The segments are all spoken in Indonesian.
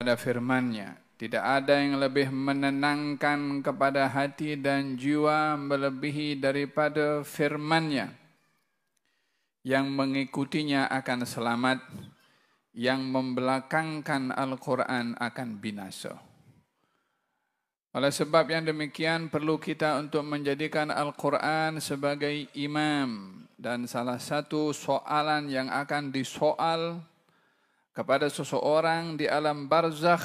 pada firman-Nya. Tidak ada yang lebih menenangkan kepada hati dan jiwa melebihi daripada firman-Nya. Yang mengikutinya akan selamat, yang membelakangkan Al-Quran akan binasa. Oleh sebab yang demikian perlu kita untuk menjadikan Al-Quran sebagai imam. Dan salah satu soalan yang akan disoal kepada seseorang di alam barzakh,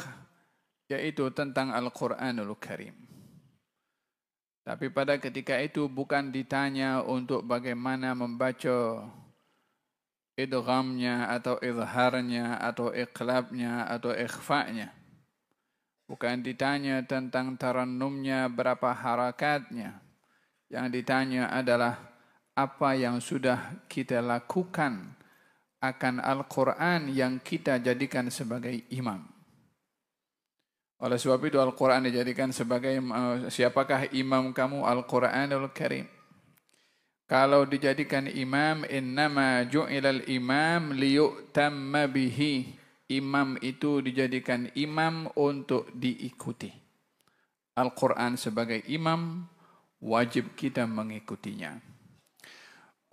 yaitu tentang Al-Quranul Karim. Tapi pada ketika itu bukan ditanya untuk bagaimana membaca idghamnya atau izharnya atau iqlabnya atau ikhfa'nya. Bukan ditanya tentang tarannumnya berapa harakatnya. Yang ditanya adalah apa yang sudah kita lakukan akan Al-Quran yang kita jadikan sebagai imam. Oleh sebab itu Al-Quran dijadikan sebagai siapakah imam kamu? Al-Quranul Karim. Kalau dijadikan imam, innama ju'ilal imam liyu'tamma bihi. Imam itu dijadikan imam untuk diikuti. Al-Quran sebagai imam, wajib kita mengikutinya.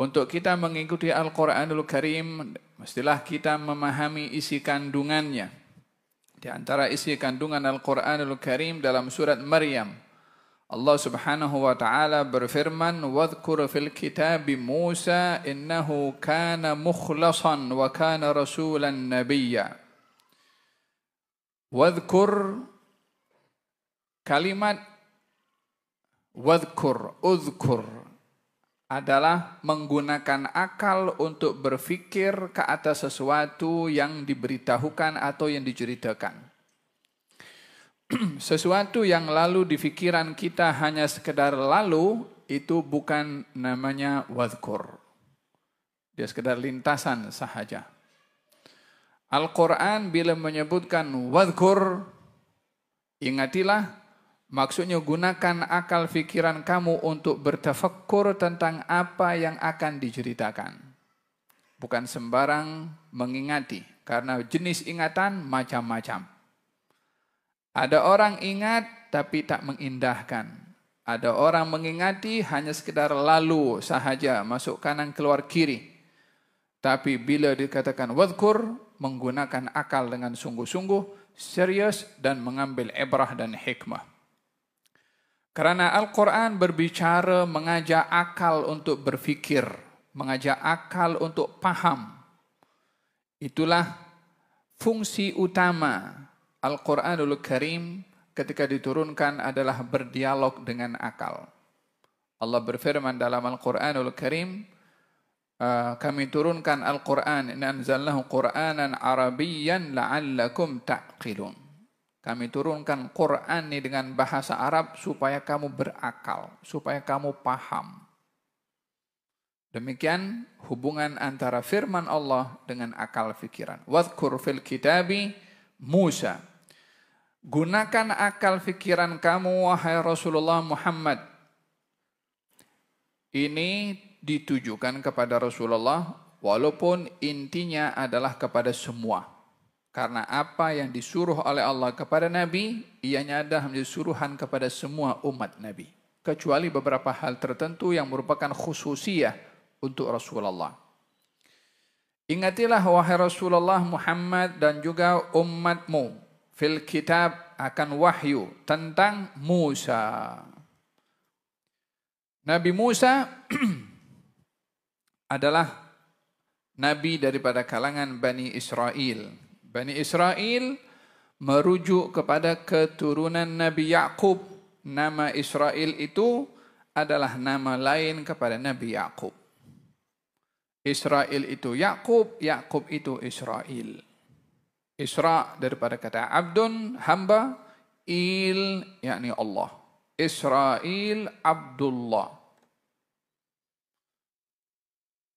Untuk kita mengikuti Al-Quranul Karim, mestilah kita memahami isi kandungannya. Di antara isi kandungan Al-Quranul Karim dalam surat Maryam, Allah Subhanahu wa taala berfirman, "Wadhkur fil kitabi Musa innahu kana mukhlasan wa kana rasulan nabiyya." Wadhkur, kalimat wadhkur, udhkur adalah menggunakan akal untuk berfikir ke atas sesuatu yang diberitahukan atau yang diceritakan. Sesuatu yang lalu di pikiran kita hanya sekedar lalu, itu bukan namanya wadhkur. Dia sekedar lintasan sahaja. Al-Quran bila menyebutkan wadhkur, ingatilah, maksudnya gunakan akal fikiran kamu untuk bertafakkur tentang apa yang akan diceritakan. Bukan sembarang mengingati, karena jenis ingatan macam-macam. Ada orang ingat tapi tak mengindahkan. Ada orang mengingati hanya sekedar lalu sahaja, masuk kanan keluar kiri. Tapi bila dikatakan wadhkur, menggunakan akal dengan sungguh-sungguh, serius dan mengambil ibrah dan hikmah. Karena Al-Quran berbicara mengajak akal untuk berfikir, mengajak akal untuk paham. Itulah fungsi utama Al-Quranul Karim ketika diturunkan adalah berdialog dengan akal. Allah berfirman dalam Al-Quranul Karim, kami turunkan Al-Quran, inna anzalnahu Qur'anan Arabiyyan la'allakum ta'qilun. Kami turunkan Quran ini dengan bahasa Arab supaya kamu berakal, supaya kamu paham. Demikian hubungan antara firman Allah dengan akal fikiran. Wadhkur fil kitabi Musa. Gunakan akal fikiran kamu, wahai Rasulullah Muhammad. Ini ditujukan kepada Rasulullah, walaupun intinya adalah kepada semua. Karena apa yang disuruh oleh Allah kepada Nabi, ianya adalah menjadi suruhan kepada semua umat Nabi. Kecuali beberapa hal tertentu yang merupakan khususiyah untuk Rasulullah. Ingatilah wahai Rasulullah Muhammad dan juga umatmu, fil kitab akan wahyu tentang Musa. Nabi Musa adalah nabi daripada kalangan Bani Israel. Bani Israel merujuk kepada keturunan Nabi Ya'qub. Nama Israel itu adalah nama lain kepada Nabi Ya'qub. Israel itu Ya'qub, Ya'qub itu Israel. Isra daripada kata abdun, hamba, il yakni Allah. Israel Abdullah.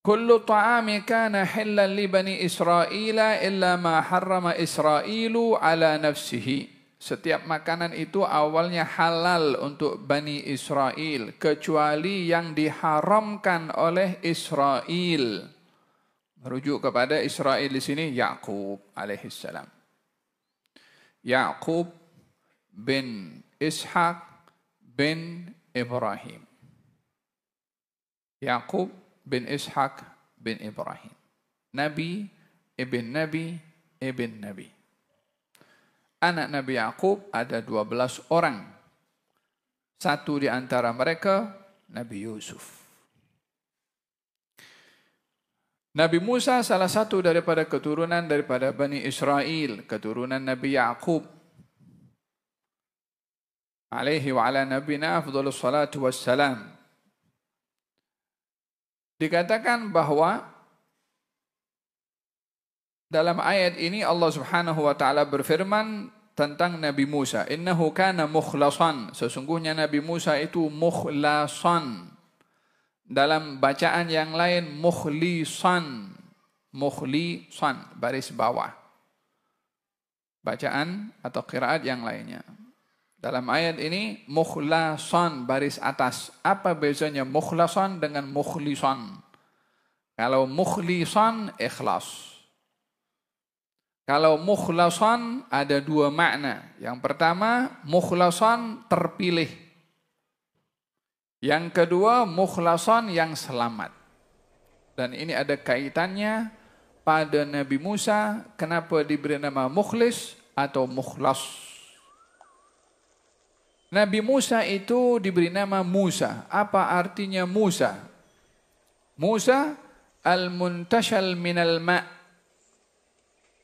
Kullu ta'ami kana hillan li bani Israila illa ma harrama Israilu ala nafsihi. Setiap makanan itu awalnya halal untuk Bani Israel kecuali yang diharamkan oleh Israel. Merujuk kepada Israel di sini Ya'qub alaihissalam. Yaqub bin Ishaq bin Ibrahim. Yaqub bin Ishaq bin Ibrahim. Nabi, ibn Nabi, ibn Nabi. Anak Nabi Yaqub ada 12 orang. Satu di antara mereka Nabi Yusuf. Nabi Musa salah satu daripada keturunan daripada Bani Israel, keturunan Nabi Yaqub. Alaihi wa ala nabina afdhalus salatu wassalam. Dikatakan bahwa dalam ayat ini Allah Subhanahu wa taala berfirman tentang Nabi Musa, innahu kana mukhlasan, sesungguhnya Nabi Musa itu mukhlasan. Dalam bacaan yang lain mukhlisan, mukhlisan baris bawah. Bacaan atau qiraat yang lainnya. Dalam ayat ini mukhlasan baris atas. Apa bezanya mukhlasan dengan mukhlisan? Kalau mukhlisan ikhlas. Kalau mukhlasan ada dua makna. Yang pertama mukhlasan terpilih. Yang kedua, mukhlasan yang selamat. Dan ini ada kaitannya pada Nabi Musa, kenapa diberi nama mukhlis atau mukhlas. Nabi Musa itu diberi nama Musa. Apa artinya Musa? Musa al-muntashal minal ma',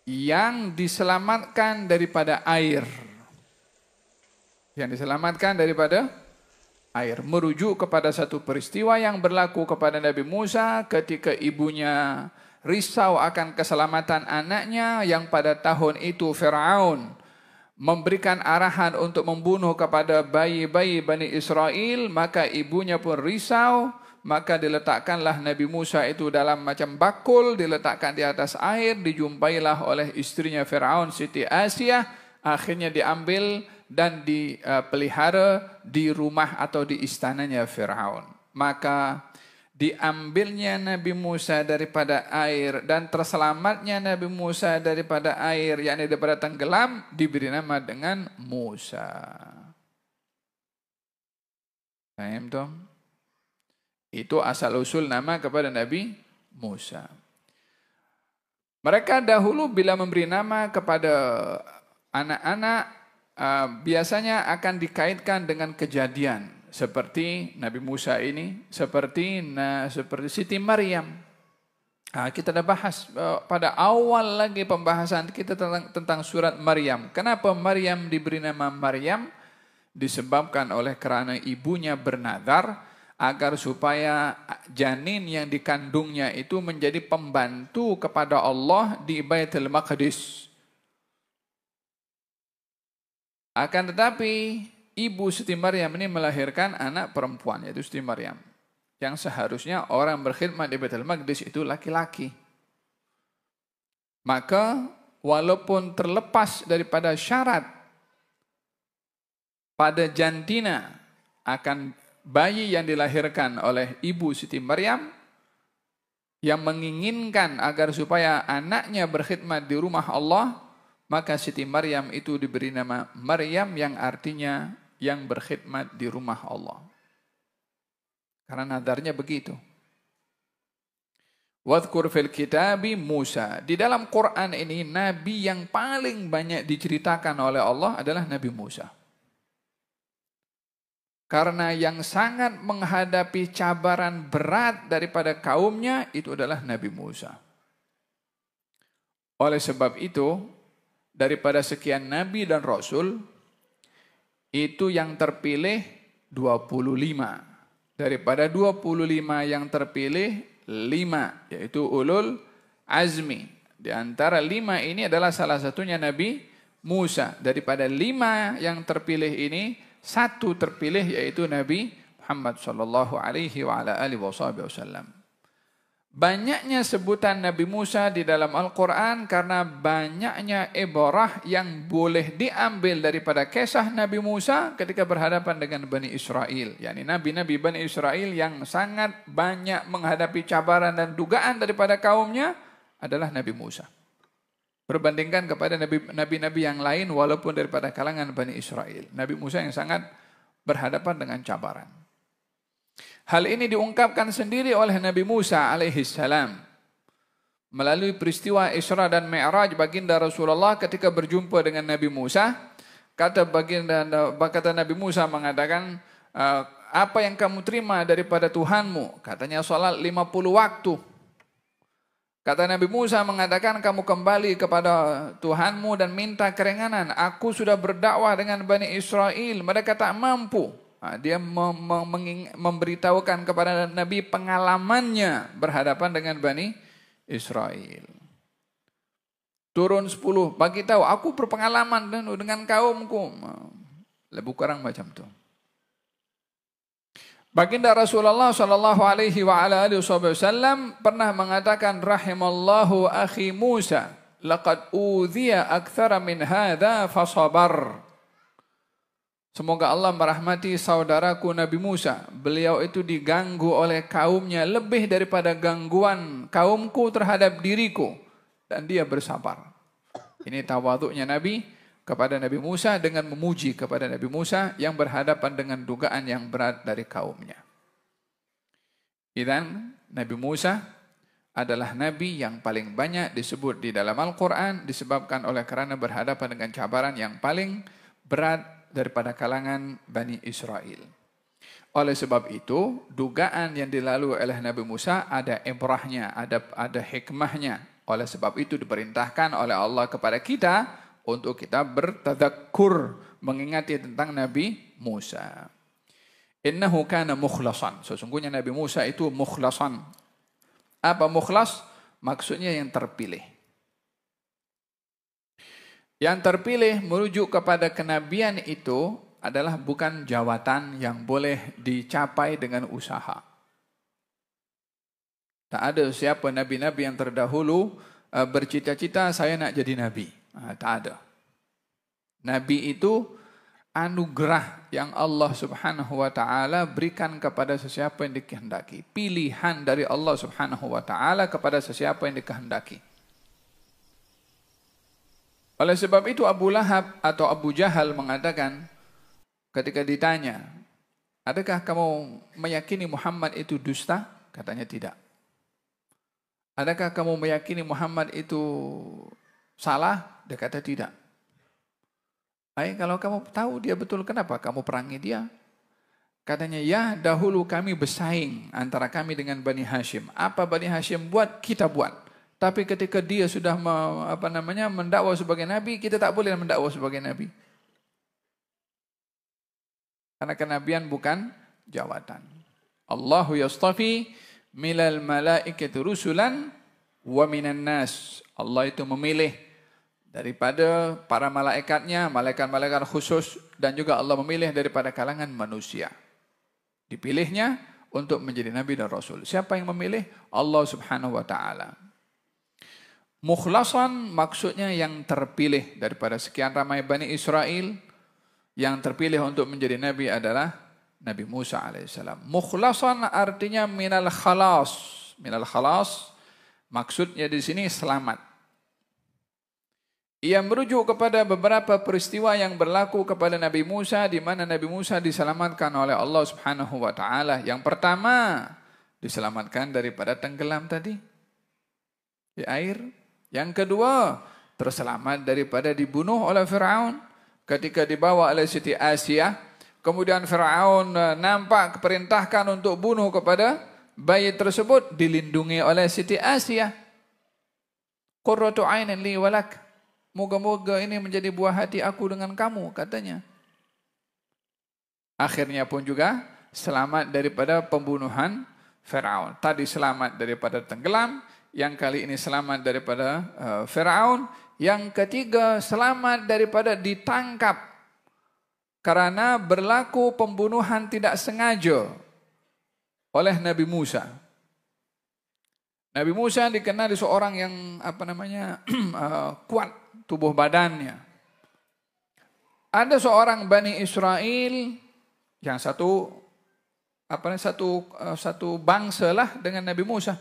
yang diselamatkan daripada air. Yang diselamatkan daripada air, merujuk kepada satu peristiwa yang berlaku kepada Nabi Musa ketika ibunya risau akan keselamatan anaknya yang pada tahun itu Fir'aun memberikan arahan untuk membunuh kepada bayi-bayi Bani Israel, maka ibunya pun risau, maka diletakkanlah Nabi Musa itu dalam macam bakul, diletakkan di atas air, dijumpailah oleh istrinya Fir'aun, Siti Asia, akhirnya diambil dan dipelihara di rumah atau di istananya Fir'aun. Maka diambilnya Nabi Musa daripada air dan terselamatnya Nabi Musa daripada air, yakni daripada tenggelam, diberi nama dengan Musa. Paham toh? Itu asal-usul nama kepada Nabi Musa. Mereka dahulu bila memberi nama kepada anak-anak, biasanya akan dikaitkan dengan kejadian seperti Nabi Musa ini, seperti Siti Maryam. Kita dah bahas pada awal lagi pembahasan kita tentang surat Maryam. Kenapa Maryam diberi nama Maryam? Disebabkan oleh kerana ibunya bernadar agar supaya janin yang dikandungnya itu menjadi pembantu kepada Allah di Baitul Maqdis. Akan tetapi ibu Siti Maryam ini melahirkan anak perempuan, yaitu Siti Maryam. Yang seharusnya orang berkhidmat di Baitul Maqdis itu laki-laki. Maka walaupun terlepas daripada syarat pada jantina akan bayi yang dilahirkan oleh ibu Siti Maryam, yang menginginkan agar supaya anaknya berkhidmat di rumah Allah, maka Siti Maryam itu diberi nama Maryam yang artinya yang berkhidmat di rumah Allah. Karena nadarnya begitu. Wadhkur fil kitabi Musa. Di dalam Quran ini nabi yang paling banyak diceritakan oleh Allah adalah Nabi Musa. Karena yang sangat menghadapi cabaran berat daripada kaumnya itu adalah Nabi Musa. Oleh sebab itu, daripada sekian nabi dan rasul, itu yang terpilih 25. Daripada 25 yang terpilih 5, yaitu ulul azmi. Di antara 5 ini adalah salah satunya Nabi Musa. Daripada 5 yang terpilih ini, 1 terpilih yaitu Nabi Muhammad sallallahu alaihi wa ala alihi wasallam. Banyaknya sebutan Nabi Musa di dalam Al-Quran karena banyaknya ibarah yang boleh diambil daripada kisah Nabi Musa ketika berhadapan dengan Bani Israel. yakni Nabi-Nabi Bani Israel yang sangat banyak menghadapi cabaran dan dugaan daripada kaumnya adalah Nabi Musa. Berbandingkan kepada nabi-nabi yang lain walaupun daripada kalangan Bani Israel. Nabi Musa yang sangat berhadapan dengan cabaran. Hal ini diungkapkan sendiri oleh Nabi Musa alaihissalam melalui peristiwa Isra dan Mi'raj baginda Rasulullah ketika berjumpa dengan Nabi Musa. Kata Nabi Musa mengatakan, apa yang kamu terima daripada Tuhanmu? Katanya salat 50 waktu. Kata Nabi Musa mengatakan, kamu kembali kepada Tuhanmu dan minta keringanan. Aku sudah berdakwah dengan Bani Israel, mereka tak mampu. Dia memberitahukan kepada Nabi pengalamannya berhadapan dengan Bani Israel. Turun 10, bagi tahu, aku berpengalaman dengan kaumku. Lebih kurang macam tu. Baginda Rasulullah sallallahu alaihi wa ala alihi wasallam pernah mengatakan, rahimallahu akhi Musa, laqad udhiya aktsara min hadza fasabar. Semoga Allah merahmati saudaraku Nabi Musa. Beliau itu diganggu oleh kaumnya lebih daripada gangguan kaumku terhadap diriku, dan dia bersabar. Ini tawaduknya Nabi kepada Nabi Musa dengan memuji kepada Nabi Musa yang berhadapan dengan dugaan yang berat dari kaumnya. Dan Nabi Musa adalah Nabi yang paling banyak disebut di dalam Al-Quran disebabkan oleh kerana berhadapan dengan cabaran yang paling berat daripada kalangan Bani Israel. Oleh sebab itu, dugaan yang dilalui oleh Nabi Musa ada ibrahnya, ada hikmahnya. Oleh sebab itu diperintahkan oleh Allah kepada kita untuk kita bertadakkur, mengingati tentang Nabi Musa. Innahu kana mukhlasan. Sesungguhnya Nabi Musa itu mukhlasan. Apa mukhlas? Maksudnya yang terpilih. Yang terpilih merujuk kepada kenabian itu adalah bukan jawatan yang boleh dicapai dengan usaha. Tak ada siapa nabi-nabi yang terdahulu bercita-cita saya nak jadi nabi. Tak ada. Nabi itu anugerah yang Allah Subhanahu wa taala berikan kepada sesiapa yang dikehendaki. Pilihan dari Allah Subhanahu wa taala kepada sesiapa yang dikehendaki. Oleh sebab itu Abu Lahab atau Abu Jahal mengatakan ketika ditanya, adakah kamu meyakini Muhammad itu dusta? Katanya tidak. Adakah kamu meyakini Muhammad itu salah? Dia kata tidak. Kalau kamu tahu dia betul, kenapa kamu perangi dia? Katanya, ya dahulu kami bersaing antara kami dengan Bani Hashim. Apa Bani Hashim buat, kita buat. Tapi ketika dia sudah mendakwa sebagai Nabi, kita tak boleh mendakwa sebagai Nabi. Karena kenabian bukan jawatan. Allahu yastafi milal malaikati rusulan wa minan nas. Allah itu memilih daripada para malaikatnya, malaikat-malaikat khusus, dan juga Allah memilih daripada kalangan manusia. Dipilihnya untuk menjadi Nabi dan Rasul. Siapa yang memilih? Allah Subhanahu wa ta'ala. Mukhlasan maksudnya yang terpilih daripada sekian ramai Bani Israel. Yang terpilih untuk menjadi Nabi adalah Nabi Musa alaihissalam. Mukhlasan artinya minal khalas. Minal khalas maksudnya di sini selamat. Ia merujuk kepada beberapa peristiwa yang berlaku kepada Nabi Musa, di mana Nabi Musa diselamatkan oleh Allah Subhanahu wa taala. Yang pertama, diselamatkan daripada tenggelam tadi di air. Yang kedua, terselamat daripada dibunuh oleh Firaun ketika dibawa oleh Siti Asia. Kemudian Firaun nampak perintahkan untuk bunuh kepada bayi tersebut, dilindungi oleh Siti Asia. Qurratu 'ainin li walak. Moga-moga ini menjadi buah hati aku dengan kamu, katanya. Akhirnya pun juga selamat daripada pembunuhan Firaun. Tadi selamat daripada tenggelam, yang kali ini selamat daripada Firaun. Yang ketiga selamat daripada ditangkap karena berlaku pembunuhan tidak sengaja oleh Nabi Musa. Nabi Musa dikenal seorang yang kuat tubuh badannya. Ada seorang Bani Israel yang satu bangsa lah dengan Nabi Musa,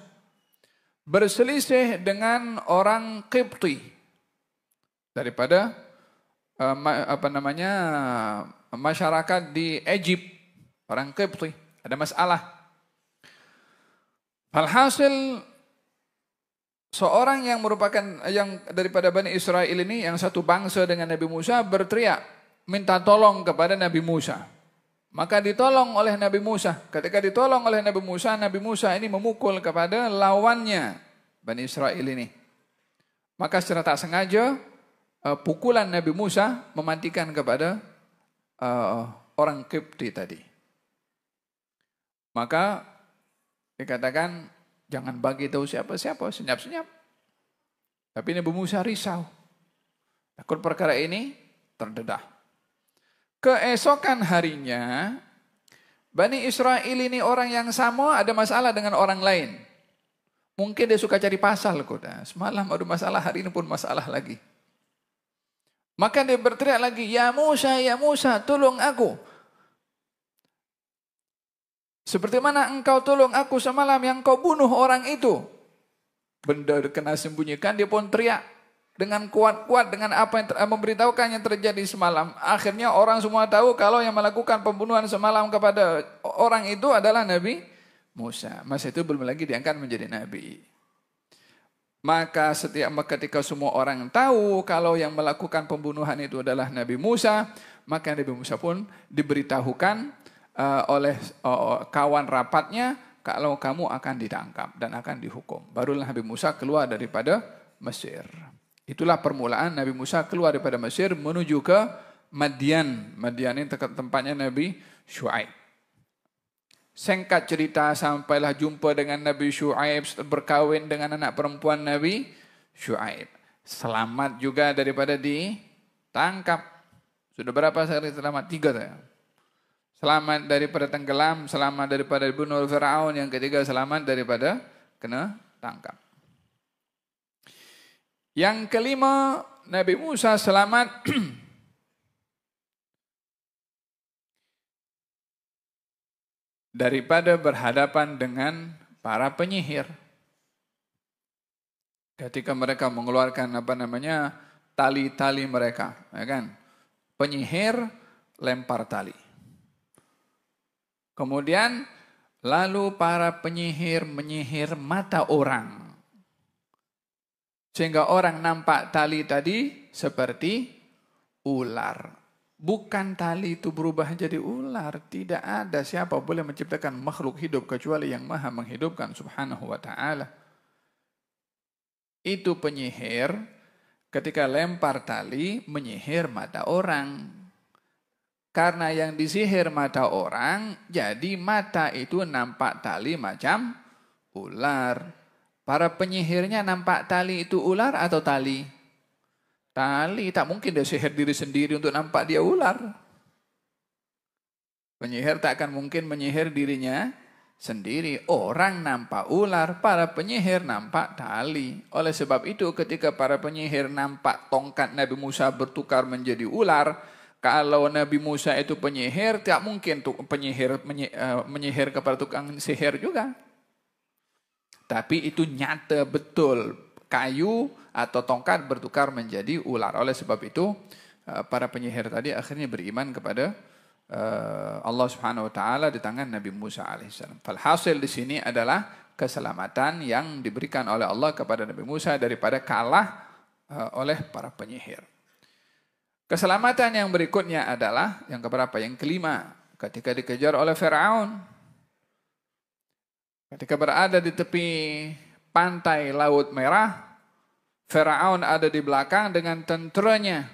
berselisih dengan orang Qibti. daripada masyarakat di Egypt, orang Qibti, ada masalah. Alhasil seorang yang merupakan yang daripada Bani Israel ini, yang satu bangsa dengan Nabi Musa, berteriak minta tolong kepada Nabi Musa. Maka ditolong oleh Nabi Musa. Ketika ditolong oleh Nabi Musa ini memukul kepada lawannya Bani Israel ini. Maka secara tak sengaja pukulan Nabi Musa mematikan kepada orang Qibti tadi. Maka dikatakan jangan bagi tahu siapa-siapa, senyap-senyap. Tapi Nabi Musa risau. Takut perkara ini terdedah. Keesokan harinya, Bani Israel ini orang yang sama ada masalah dengan orang lain. Mungkin dia suka cari pasal. Semalam ada masalah, hari ini pun masalah lagi. Maka dia berteriak lagi, ya Musa, tolong aku. Seperti mana engkau tolong aku semalam yang kau bunuh orang itu. Benda kena sembunyikan, dia pun teriak dengan kuat-kuat dengan apa yang memberitahukan yang terjadi semalam. Akhirnya orang semua tahu kalau yang melakukan pembunuhan semalam kepada orang itu adalah Nabi Musa. Masa itu belum lagi diangkat menjadi Nabi. Maka ketika semua orang tahu kalau yang melakukan pembunuhan itu adalah Nabi Musa, maka Nabi Musa pun diberitahukan oleh kawan rapatnya kalau kamu akan ditangkap dan akan dihukum. Barulah Nabi Musa keluar daripada Mesir. Itulah permulaan Nabi Musa keluar daripada Mesir menuju ke Madian. Madian ini tempatnya Nabi Syuaib. Singkat cerita, sampailah jumpa dengan Nabi Syuaib, berkahwin dengan anak perempuan Nabi Syuaib. Selamat juga daripada ditangkap. Sudah berapa hari selamat? 3 saya. Selamat daripada tenggelam, selamat daripada dibunuh Firaun, yang ketiga selamat daripada kena tangkap. Yang kelima, Nabi Musa selamat daripada berhadapan dengan para penyihir. Ketika mereka mengeluarkan tali-tali mereka, ya kan? Penyihir lempar tali. Kemudian lalu para penyihir menyihir mata orang. Sehingga orang nampak tali tadi seperti ular. Bukan tali itu berubah jadi ular. Tidak ada siapa boleh menciptakan makhluk hidup kecuali yang maha menghidupkan subhanahu wa ta'ala. Itu penyihir ketika lempar tali menyihir mata orang. Karena yang disihir mata orang, jadi mata itu nampak tali macam ular. Para penyihirnya nampak tali itu ular atau tali? Tali, tak mungkin dia sihir diri sendiri untuk nampak dia ular. Penyihir tak akan mungkin menyihir dirinya sendiri. Orang nampak ular, para penyihir nampak tali. Oleh sebab itu ketika para penyihir nampak tongkat Nabi Musa bertukar menjadi ular, kalau Nabi Musa itu penyihir, tak mungkin penyihir menyihir kepada tukang sihir juga. Tapi itu nyata betul, kayu atau tongkat bertukar menjadi ular. Oleh sebab itu, para penyihir tadi akhirnya beriman kepada Allah Subhanahu Wa Taala di tangan Nabi Musa alaihissalam. Falhasil di sini adalah keselamatan yang diberikan oleh Allah kepada Nabi Musa daripada kalah oleh para penyihir. Keselamatan yang berikutnya adalah yang keberapa? Yang kelima, ketika dikejar oleh Firaun. Ketika berada di tepi pantai Laut Merah, Firaun ada di belakang dengan tenteranya.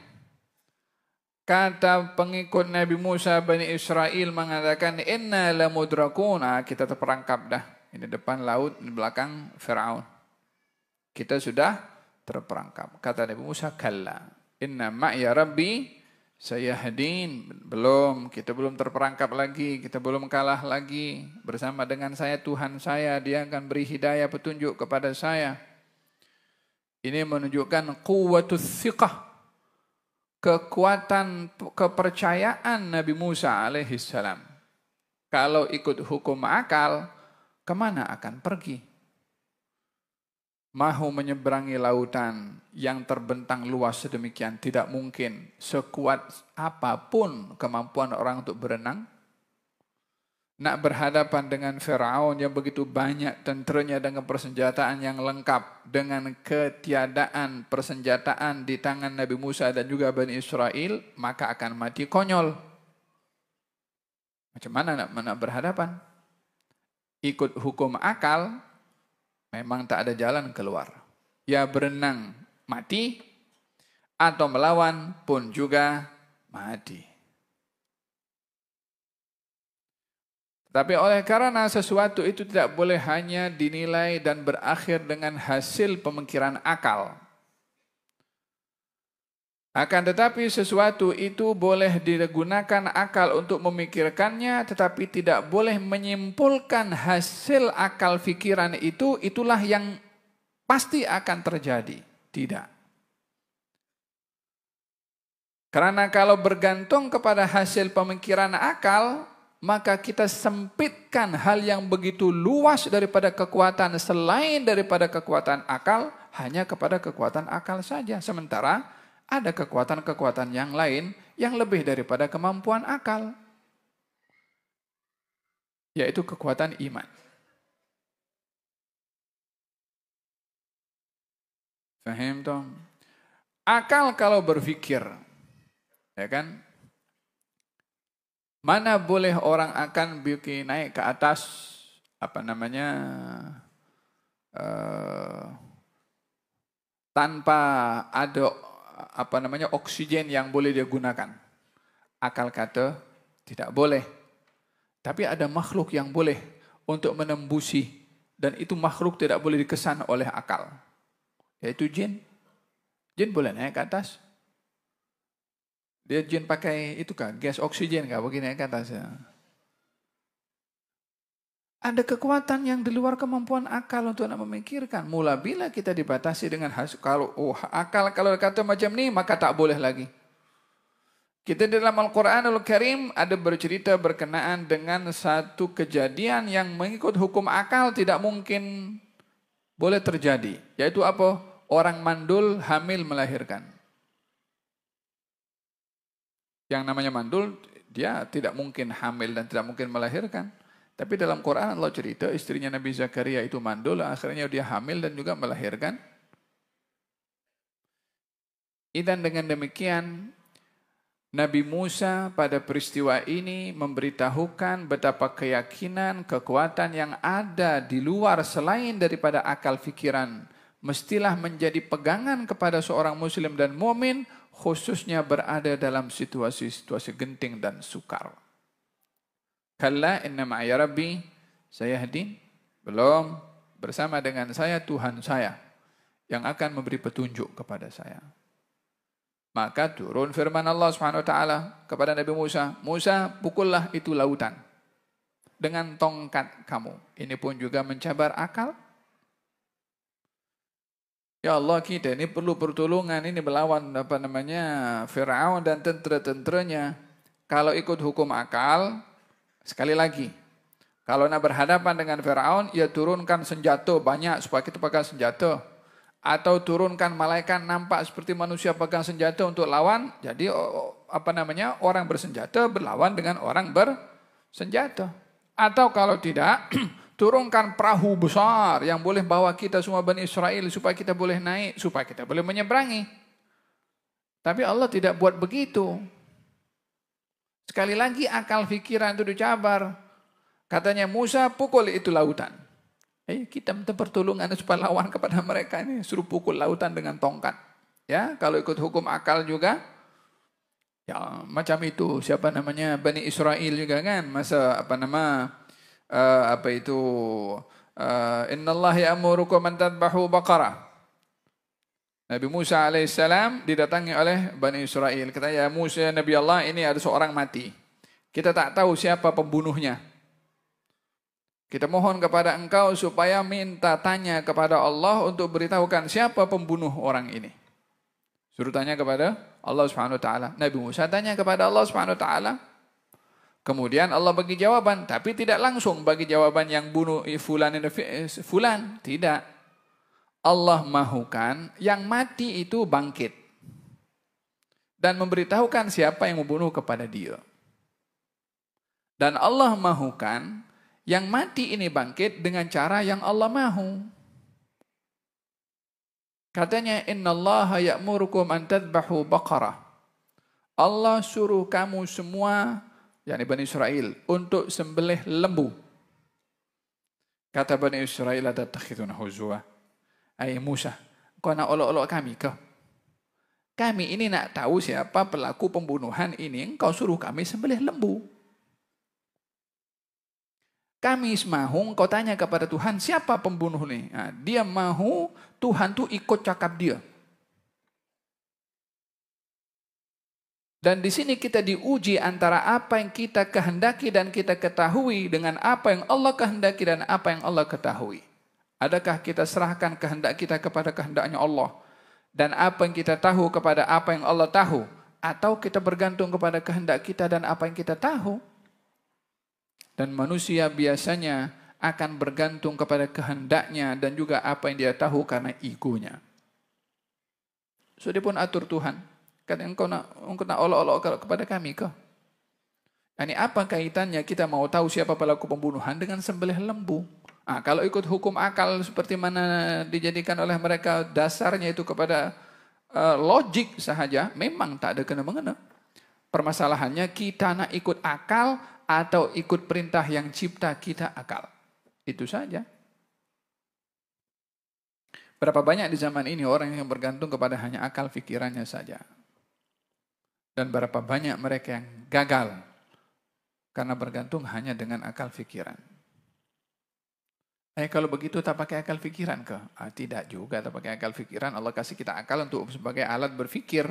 Kata pengikut Nabi Musa Bani Israel mengatakan, inna lamudrakuna, kita terperangkap dah. Ini depan laut, di belakang Firaun. Kita sudah terperangkap. Kata Nabi Musa, kalla, inna ma'ya rabbi sayahdin. Belum, kita belum terperangkap lagi, kita belum kalah lagi. Bersama dengan saya, Tuhan saya, dia akan beri hidayah petunjuk kepada saya. Ini menunjukkan quwwatus thiqah, kekuatan kepercayaan Nabi Musa alaihissalam. Kalau ikut hukum akal, kemana akan pergi? Mahu menyeberangi lautan yang terbentang luas sedemikian, tidak mungkin. Sekuat apapun kemampuan orang untuk berenang, nak berhadapan dengan Firaun yang begitu banyak tenteranya dengan persenjataan yang lengkap, dengan ketiadaan persenjataan di tangan Nabi Musa dan juga Bani Israel, maka akan mati konyol. Macam mana nak berhadapan? Ikut hukum akal, memang tak ada jalan keluar. Ya berenang mati, atau melawan pun juga mati. Tapi oleh karena sesuatu itu tidak boleh hanya dinilai dan berakhir dengan hasil pemikiran akal. Akan tetapi sesuatu itu boleh digunakan akal untuk memikirkannya, tetapi tidak boleh menyimpulkan hasil akal fikiran itu, itulah yang pasti akan terjadi. Tidak. Karena kalau bergantung kepada hasil pemikiran akal, maka kita sempitkan hal yang begitu luas daripada kekuatan selain daripada kekuatan akal, hanya kepada kekuatan akal saja. Sementara ada kekuatan-kekuatan yang lain yang lebih daripada kemampuan akal, yaitu kekuatan iman. Faham toh? Akal kalau berpikir, ya kan? Mana boleh orang akan bikin naik ke atas tanpa ada oksigen yang boleh dia gunakan. Akal kata tidak boleh. Tapi ada makhluk yang boleh untuk menembusi, dan itu makhluk tidak boleh dikesan oleh akal, yaitu jin. Jin boleh naik ke atas. Dia jin pakai itu kah? Gas oksigen kah? Begini naik ke atas ya. Ada kekuatan yang di luar kemampuan akal untuk nak memikirkan. Mula bila kita dibatasi dengan akal kalau kata macam ni, maka tak boleh lagi. Kita dalam Al-Quranul Karim ada bercerita berkenaan dengan satu kejadian yang mengikut hukum akal tidak mungkin boleh terjadi. Yaitu apa? Orang mandul hamil melahirkan. Yang namanya mandul, dia tidak mungkin hamil dan tidak mungkin melahirkan. Tapi dalam Quran Allah cerita istrinya Nabi Zakaria itu mandul, akhirnya dia hamil dan juga melahirkan. Dan dengan demikian Nabi Musa pada peristiwa ini memberitahukan betapa keyakinan, kekuatan yang ada di luar selain daripada akal fikiran mestilah menjadi pegangan kepada seorang muslim dan mukmin, khususnya berada dalam situasi-situasi genting dan sukar. Kalla inna ma'aya rabbi sayahdin. Belum, bersama dengan saya Tuhan saya yang akan memberi petunjuk kepada saya. Maka turun firman Allah Subhanahu wa taala kepada Nabi Musa, Musa, pukullah itu lautan dengan tongkat kamu. Ini pun juga mencabar akal. Ya Allah, kita ini perlu pertolongan, ini melawan Firaun dan tentera-tenteranya. Kalau ikut hukum akal, sekali lagi, kalau nak berhadapan dengan Firaun, ya turunkan senjata banyak supaya kita pegang senjata. Atau turunkan malaikat nampak seperti manusia pegang senjata untuk lawan. Jadi orang bersenjata berlawan dengan orang bersenjata. Atau kalau tidak, turunkan perahu besar yang boleh bawa kita semua Bani Israel supaya kita boleh naik, supaya kita boleh menyeberangi. Tapi Allah tidak buat begitu. Sekali lagi akal fikiran itu dicabar. Katanya Musa, pukul itu lautan. Kita minta pertolongan supaya lawan kepada mereka ini, suruh pukul lautan dengan tongkat. Ya, kalau ikut hukum akal juga, ya macam itu. Siapa namanya Bani Israel juga kan, masa Innallaha ya'murukum an tadbahu baqarah. Nabi Musa alaihissalam didatangi oleh Bani Israel. Kata, ya Musa, Nabi Allah, ini ada seorang mati. Kita tak tahu siapa pembunuhnya. Kita mohon kepada engkau supaya minta tanya kepada Allah untuk beritahukan siapa pembunuh orang ini. Suruh tanya kepada Allah Subhanahu wa taala. Nabi Musa tanya kepada Allah Subhanahu wa taala. Kemudian Allah bagi jawaban, tapi tidak langsung bagi jawaban yang bunuh fulan. Tidak. Allah mahukan yang mati itu bangkit. Dan memberitahukan siapa yang membunuh kepada dia. Dan Allah mahukan yang mati ini bangkit dengan cara yang Allah mahu. Katanya, innallaha ya'murukum an tadbahu baqarah. Allah suruh kamu semua, yakni Bani Israel, untuk sembelih lembu. Kata Bani Israel, atattakhiduna huzwa. Hai Musa, kau nak olok-olok kami ke? Kami ini nak tahu siapa pelaku pembunuhan ini, engkau suruh kami sembelih lembu. Kami mahu, kau tanya kepada Tuhan, siapa pembunuh ini? Nah, dia mahu Tuhan tuh ikut cakap dia. Dan di sini kita diuji antara apa yang kita kehendaki dan kita ketahui dengan apa yang Allah kehendaki dan apa yang Allah ketahui. Adakah kita serahkan kehendak kita kepada kehendaknya Allah dan apa yang kita tahu kepada apa yang Allah tahu, atau kita bergantung kepada kehendak kita dan apa yang kita tahu? Dan manusia biasanya akan bergantung kepada kehendaknya dan juga apa yang dia tahu karena egonya. So dia pun atur Tuhan. Kan engkau nak olok-olok kepada kami kah? Ini apa kaitannya kita mau tahu siapa pelaku pembunuhan dengan sembelih lembu? Nah, kalau ikut hukum akal seperti mana dijadikan oleh mereka, dasarnya itu kepada logik sahaja, memang tak ada kena-mengena. Permasalahannya kita nak ikut akal atau ikut perintah yang cipta kita akal. Itu saja. Berapa banyak di zaman ini orang yang bergantung kepada hanya akal fikirannya saja. Dan berapa banyak mereka yang gagal karena bergantung hanya dengan akal fikiran. Kalau begitu tak pakai akal fikiran ke? Tidak juga tak pakai akal fikiran. Allah kasih kita akal untuk sebagai alat berfikir.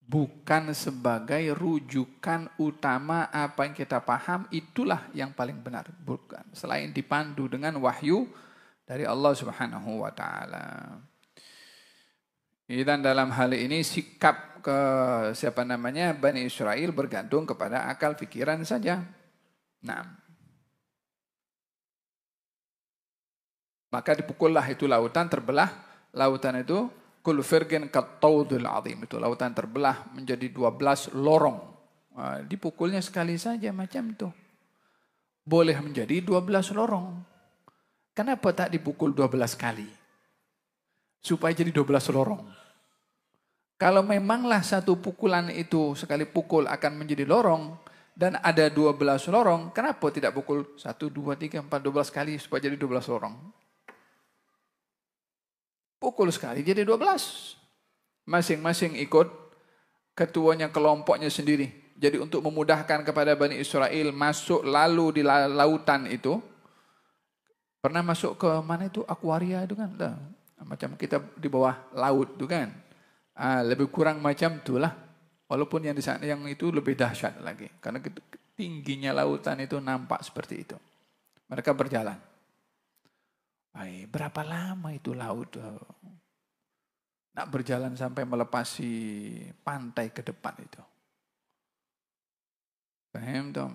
Bukan sebagai rujukan utama apa yang kita paham, itulah yang paling benar. Bukan. Selain dipandu dengan wahyu dari Allah Subhanahu wa Ta'ala. Dan dalam hal ini sikap Bani Israel bergantung kepada akal fikiran saja. Nah, maka dipukullah itu lautan, terbelah. Lautan itu kul firgin kattaudul azim, itu lautan terbelah menjadi 12 lorong. Dipukulnya sekali saja macam itu. Boleh menjadi 12 lorong. Kenapa tak dipukul 12 kali? Supaya jadi 12 lorong. Kalau memanglah satu pukulan itu sekali pukul akan menjadi lorong dan ada 12 lorong, kenapa tidak pukul 1, 2, 3, 4, 12 kali supaya jadi 12 lorong? Pukul sekali jadi 12. Masing-masing ikut ketuanya, kelompoknya sendiri. Jadi untuk memudahkan kepada Bani Israel masuk lalu di lautan itu, pernah masuk ke mana itu, akuaria itu kan? Macam kita di bawah laut itu kan? Lebih kurang macam itulah. Walaupun yang di sana yang itu lebih dahsyat lagi. Karena tingginya lautan itu nampak seperti itu. Mereka berjalan. Berapa lama itu laut? Nak berjalan sampai melepasi pantai ke depan itu.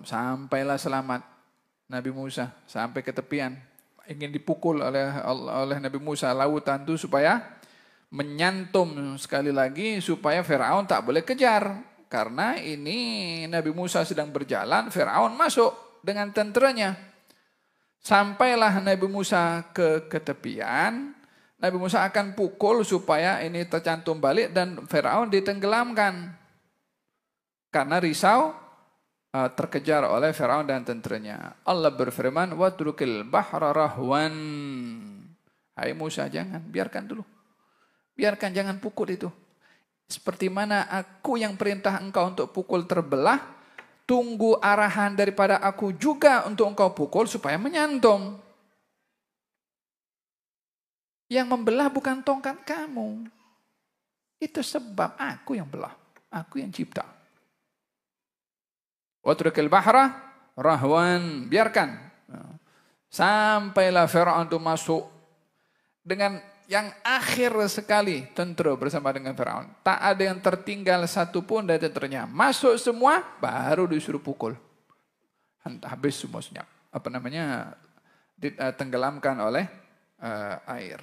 Sampailah selamat Nabi Musa sampai ke tepian. Ingin dipukul oleh Nabi Musa lautan itu supaya menyantum sekali lagi supaya Firaun tak boleh kejar. Karena ini Nabi Musa sedang berjalan, Firaun masuk dengan tenteranya. Sampailah Nabi Musa ke tepian, Nabi Musa akan pukul supaya ini tercantum balik dan Firaun ditenggelamkan. Karena risau terkejar oleh Firaun dan tenteranya. Allah berfirman, "Watrukil bahra rahwan." Hai Musa, jangan, biarkan dulu. Biarkan, jangan pukul itu. Seperti mana aku yang perintah engkau untuk pukul terbelah, tunggu arahan daripada aku juga untuk engkau pukul supaya menyantum. Yang membelah bukan tongkat kamu. Itu sebab aku yang belah. Aku yang cipta. Watrukil bahra rahwan. Biarkan. Sampailah Fir'aun itu masuk dengan yang akhir sekali tentera bersama dengan Firaun. Tak ada yang tertinggal satu pun dari tenteranya. Masuk semua, baru disuruh pukul. Habis semua senyap. Tenggelamkan oleh air.